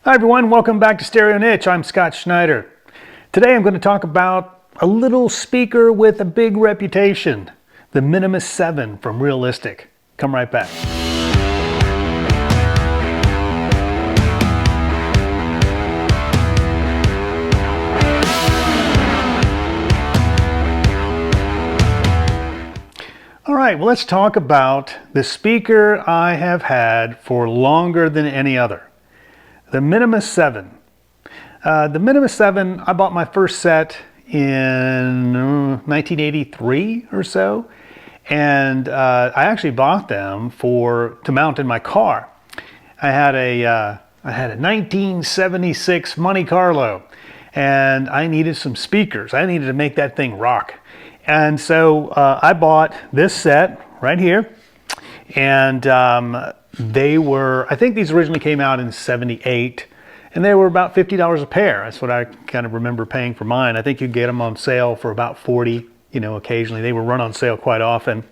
Hi everyone, welcome back to Stereo Niche. I'm Scott Schneider. Today I'm going to talk about a little speaker with a big reputation, the Minimus 7 from Realistic. Come right back. All right, well, let's talk about the speaker I have had for longer than any other. The Minimus 7. The Minimus 7, I bought my first set in 1983 or so, and I actually bought them to mount in my car. I had a 1976 Monte Carlo, and I needed some speakers. I needed to make that thing rock. And so I bought this set right here, and they were, I think these originally came out in '78, and they were about $50 a pair. That's what I kind of remember paying for mine. I think you get them on sale for about $40, occasionally. They were run on sale quite often.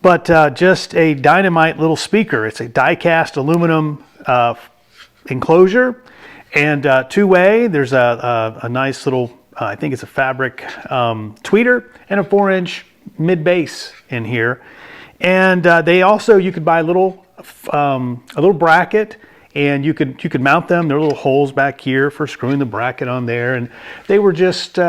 But just a dynamite little speaker. It's a die-cast aluminum enclosure, and two-way. There's a nice little, I think it's a fabric tweeter, and a 4-inch mid-bass in here. And they also, you could buy a little bracket, and you could mount them. There are little holes back here for screwing the bracket on there, and they were just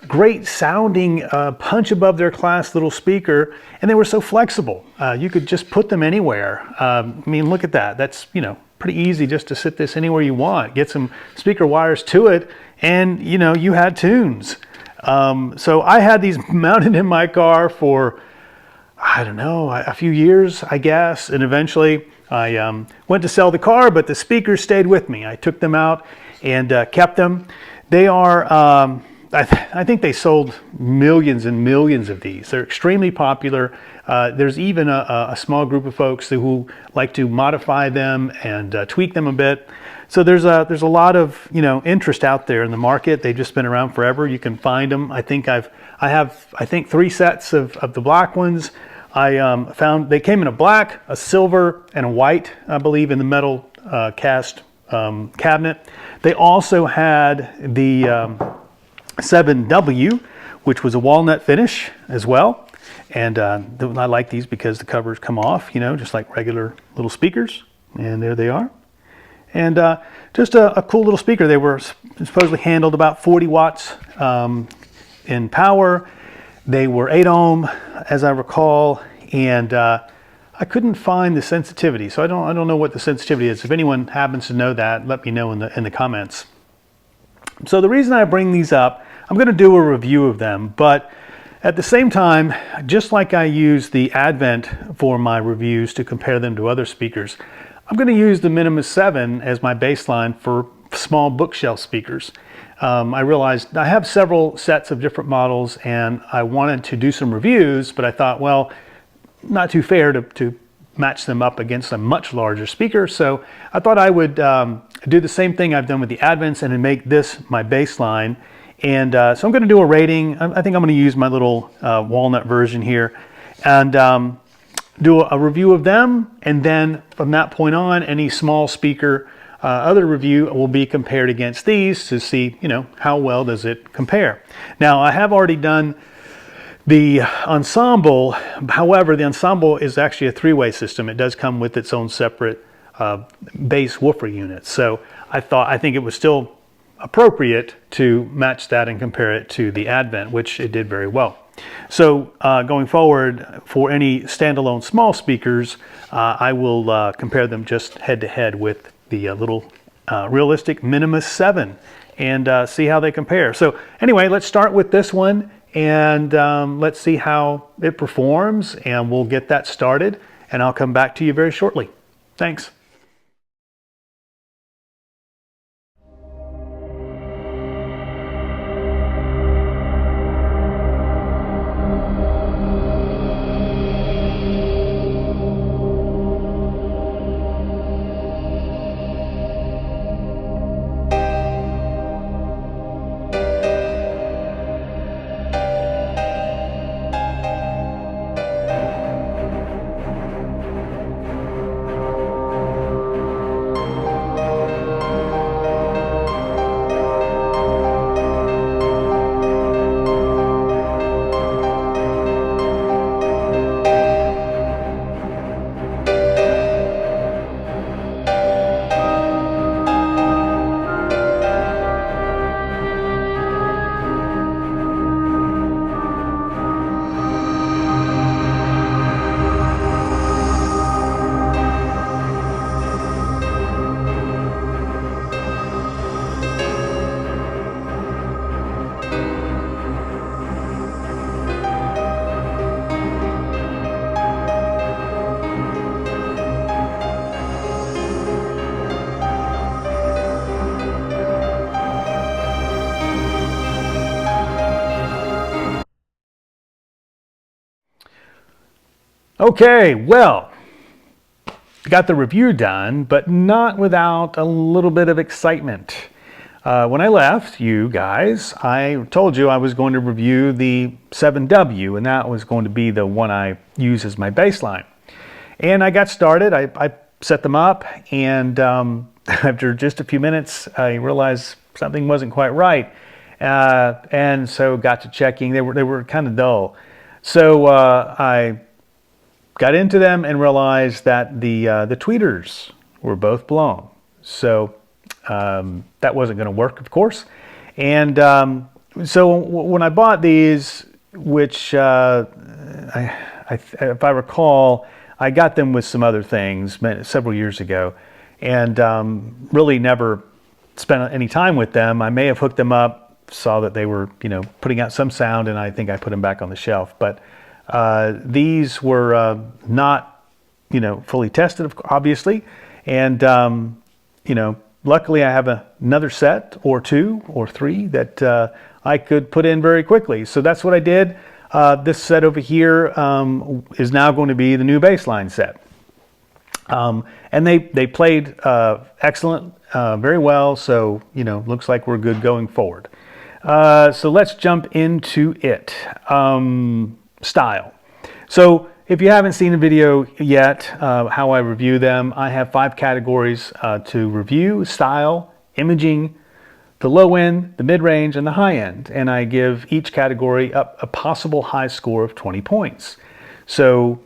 great sounding, punch above their class little speaker, and they were so flexible. You could just put them anywhere. I mean, look at that. That's pretty easy just to sit this anywhere you want. Get some speaker wires to it, and you had tunes. So I had these mounted in my car for, I don't know, a few years, I guess, and eventually I went to sell the car, but the speakers stayed with me. I took them out and kept them. They are, I think they sold millions and millions of these. They're extremely popular. There's even a small group of folks who like to modify them and tweak them a bit. So there's a lot of interest out there in the market. They've just been around forever. You can find them. I have 3 sets of the black ones. I found they came in a black, a silver, and a white, I believe, in the metal cast cabinet. They also had the 7W, which was a walnut finish as well. And I like these because the covers come off, just like regular little speakers. And there they are. And just a cool little speaker. They were supposedly handled about 40 watts in power. They were 8 ohm, as I recall, and I couldn't find the sensitivity. So I don't know what the sensitivity is. If anyone happens to know that, let me know in the comments. So the reason I bring these up, I'm going to do a review of them, but at the same time, just like I use the Advent for my reviews to compare them to other speakers, I'm going to use the Minimus 7 as my baseline for small bookshelf speakers. I realized I have several sets of different models, and I wanted to do some reviews, but I thought, well, not too fair to match them up against a much larger speaker. So I thought I would do the same thing I've done with the Advents and make this my baseline. And so I'm going to do a rating. I think I'm going to use my little walnut version here and do a review of them. And then from that point on, any small speaker other review will be compared against these to see, how well does it compare. Now, I have already done the Ensemble. However, the Ensemble is actually a 3-way system. It does come with its own separate bass woofer unit. So I think it was still appropriate to match that and compare it to the Advent, which it did very well. So going forward, for any standalone small speakers, I will compare them just head to head with the little Realistic Minimus 7 and see how they compare. So anyway, let's start with this one, and let's see how it performs, and we'll get that started, and I'll come back to you very shortly. Thanks. Okay, well, got the review done, but not without a little bit of excitement. When I left you guys, I told you I was going to review the 7W, and that was going to be the one I use as my baseline. And I got started. I set them up, and after just a few minutes, I realized something wasn't quite right. And so got to checking. They were kind of dull. So I got into them and realized that the tweeters were both blown. So that wasn't going to work, of course. And so when I bought these, which if I recall, I got them with some other things several years ago, and really never spent any time with them. I may have hooked them up, saw that they were, putting out some sound, and I think I put them back on the shelf. But these were not, fully tested, obviously, and luckily I have another set or two or three that I could put in very quickly. So that's what I did. This set over here is now going to be the new baseline set. And they played excellent, very well. So, looks like we're good going forward. So let's jump into it. Style. So if you haven't seen the video yet, how I review them, I have 5 categories to review: style, imaging, the low end, the mid-range, and the high end. And I give each category a possible high score of 20 points. So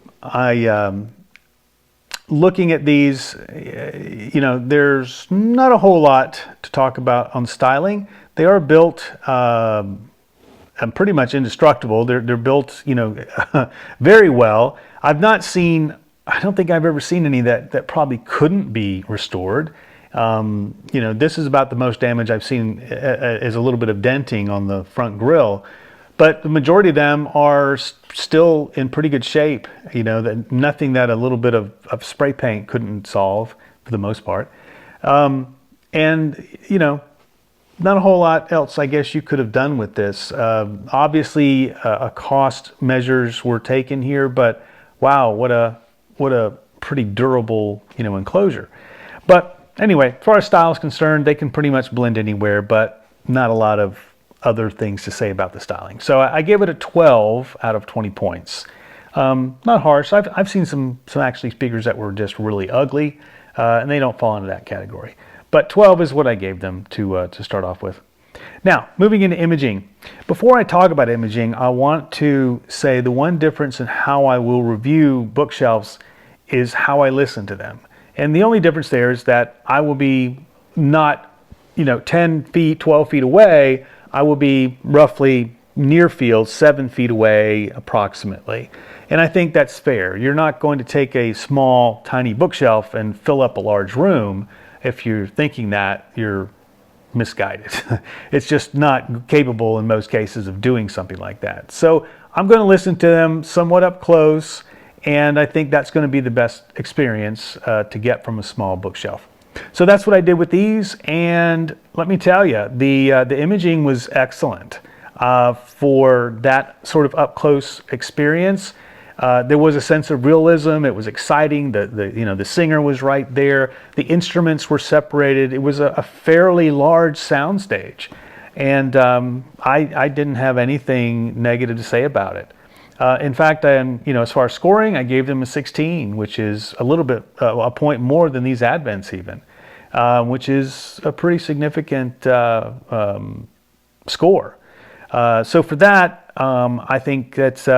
looking at these, there's not a whole lot to talk about on styling. They are built pretty much indestructible. They're built, very well. I don't think I've ever seen any that probably couldn't be restored. This is about the most damage I've seen, is a little bit of denting on the front grille, but the majority of them are still in pretty good shape. Nothing that a little bit of spray paint couldn't solve for the most part. Not a whole lot else, I guess, you could have done with this. Obviously, cost measures were taken here, but wow, what a pretty durable, enclosure. But anyway, as far as style is concerned, they can pretty much blend anywhere, but not a lot of other things to say about the styling. So I give it a 12 out of 20 points. Not harsh. I've seen some actually speakers that were just really ugly, and they don't fall into that category. But 12 is what I gave them to start off with. Now, moving into imaging. Before I talk about imaging, I want to say the one difference in how I will review bookshelves is how I listen to them. And the only difference there is that I will be not, 10 feet, 12 feet away. I will be roughly near field, 7 feet away approximately. And I think that's fair. You're not going to take a small, tiny bookshelf and fill up a large room. If you're thinking that, you're misguided. It's just not capable in most cases of doing something like that. So I'm going to listen to them somewhat up close, and I think that's going to be the best experience to get from a small bookshelf. So that's what I did with these, and let me tell you, the imaging was excellent for that sort of up close experience. There was a sense of realism. It was exciting. The singer was right there. The instruments were separated. It was a fairly large soundstage, and I didn't have anything negative to say about it. In fact, as far as scoring, I gave them a 16, which is a little bit a point more than these Advents even, which is a pretty significant score. So for that, I think that's.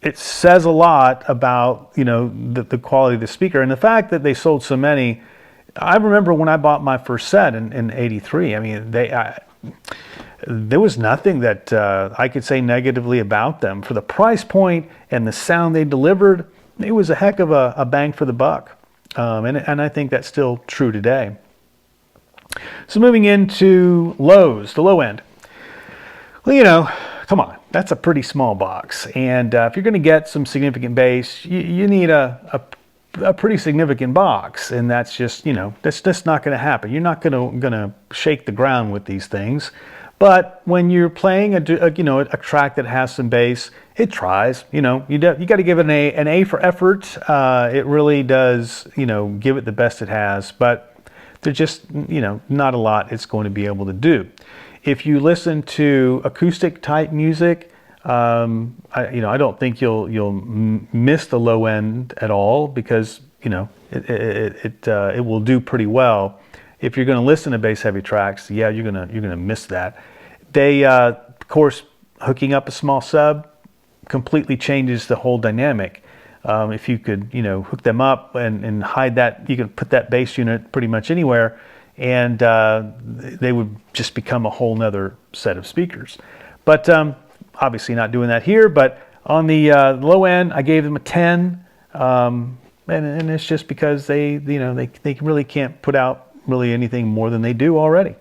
It says a lot about the quality of the speaker, and the fact that they sold so many. I remember when I bought my first set in '83. I mean, there was nothing that I could say negatively about them. For the price point and the sound they delivered, it was a heck of a bang for the buck, and I think that's still true today. So moving into lows, the low end. Well, come on, that's a pretty small box, and if you're going to get some significant bass, you need a pretty significant box, and that's just that's not going to happen. You're not going to shake the ground with these things, But when you're playing a track that has some bass, it tries. You got to give it an A for effort. It really does, give it the best it has. But there's just, not a lot it's going to be able to do. If you listen to acoustic type music, I don't think you'll miss the low end at all, because it will do pretty well. If you're going to listen to bass heavy tracks, yeah, you're gonna miss that. They, of course, hooking up a small sub completely changes the whole dynamic. If you could, hook them up and hide that, you could put that bass unit pretty much anywhere, and they would just become a whole nother set of speakers. But obviously not doing that here. But on the low end, I gave them a 10, and it's just because they really can't put out really anything more than they do already.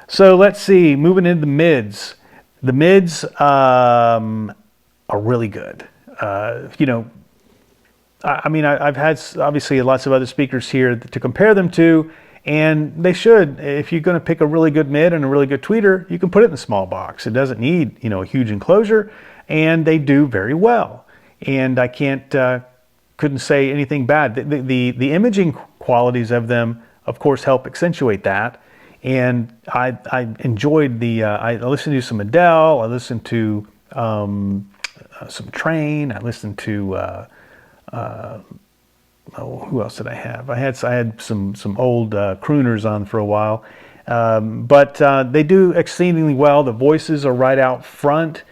So let's see, moving into the mids. The mids are really good. I've had obviously lots of other speakers here to compare them to, and they should. If you're going to pick a really good mid and a really good tweeter, you can put it in a small box. It doesn't need a huge enclosure, and they do very well. And I couldn't say anything bad. The imaging qualities of them, of course, help accentuate that. And I enjoyed I listened to some Adele. I listened to some Train. I listened to who else did I have? I had some old crooners on for a while, but they do exceedingly well. The voices are right out front,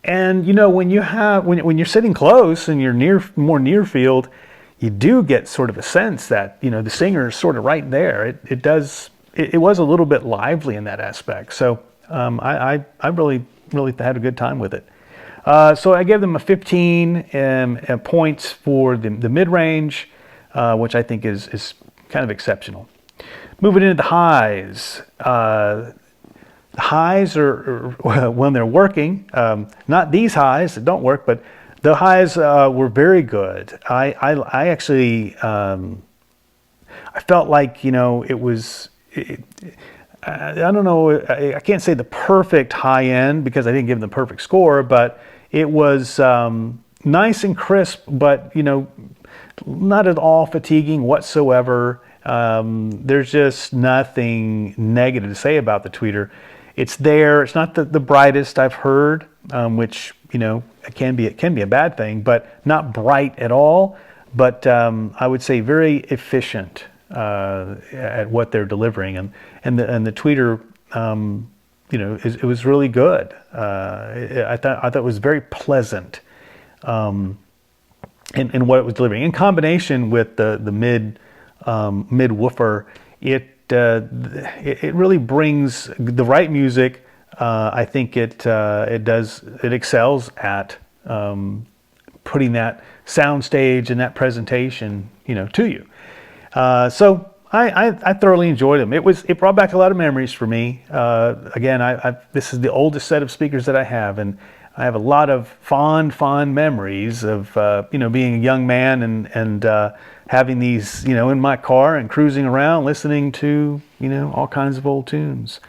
and when you're sitting close and you're more near field, you do get sort of a sense that the singer is sort of right there. It was a little bit lively in that aspect. So I really had a good time with it. So I gave them a 15 points for the mid-range, which I think is kind of exceptional. Moving into the highs. The highs are when they're working, not these highs that don't work, but the highs were very good. I actually I felt like it was. I don't know. I can't say the perfect high end because I didn't give them the perfect score, but it was nice and crisp, but not at all fatiguing whatsoever. There's just nothing negative to say about the tweeter. It's there. It's not the brightest I've heard, which it can be a bad thing, but not bright at all. But I would say very efficient at what they're delivering, and the tweeter, it was really good. I thought it was very pleasant, in what it was delivering. In combination with the mid woofer, it really brings the right music. I think it excels at putting that sound stage and that presentation to you. So I thoroughly enjoyed them. It brought back a lot of memories for me. Again, this is the oldest set of speakers that I have, and I have a lot of fond memories of being a young man and having these in my car and cruising around listening to all kinds of old tunes.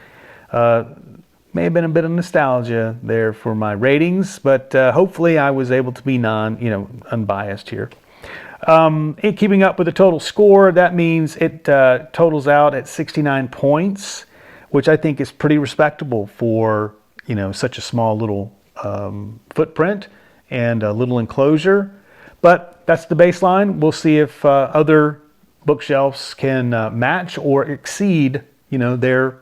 May have been a bit of nostalgia there for my ratings, but hopefully I was able to be unbiased here. In keeping up with the total score, that means it totals out at 69 points, which I think is pretty respectable for such a small little footprint and a little enclosure. But that's the baseline. We'll see if other bookshelves can match or exceed their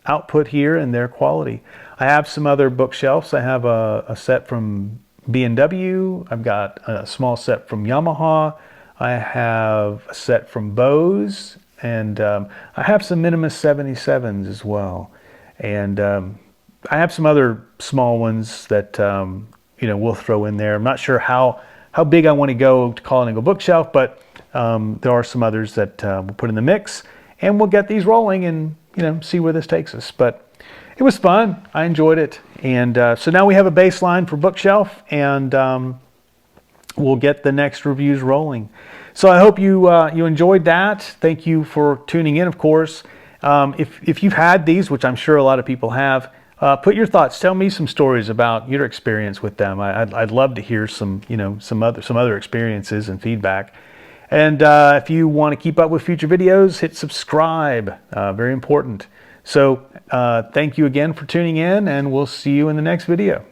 output here and their quality. I have some other bookshelves. I have a set from B&W. I've got a small set from Yamaha. I have a set from Bose, and I have some Minimus 77s as well. And I have some other small ones that we'll throw in there. I'm not sure how big I want to go to call it a bookshelf, but there are some others that we'll put in the mix, and we'll get these rolling and see where this takes us. But it was fun. I enjoyed it. And so now we have a baseline for bookshelf, and we'll get the next reviews rolling. So I hope you enjoyed that. Thank you for tuning in, of course. If you've had these, which I'm sure a lot of people have, put your thoughts. Tell me some stories about your experience with them. I'd love to hear some other experiences and feedback. And if you want to keep up with future videos, hit subscribe. Very important. So thank you again for tuning in, and we'll see you in the next video.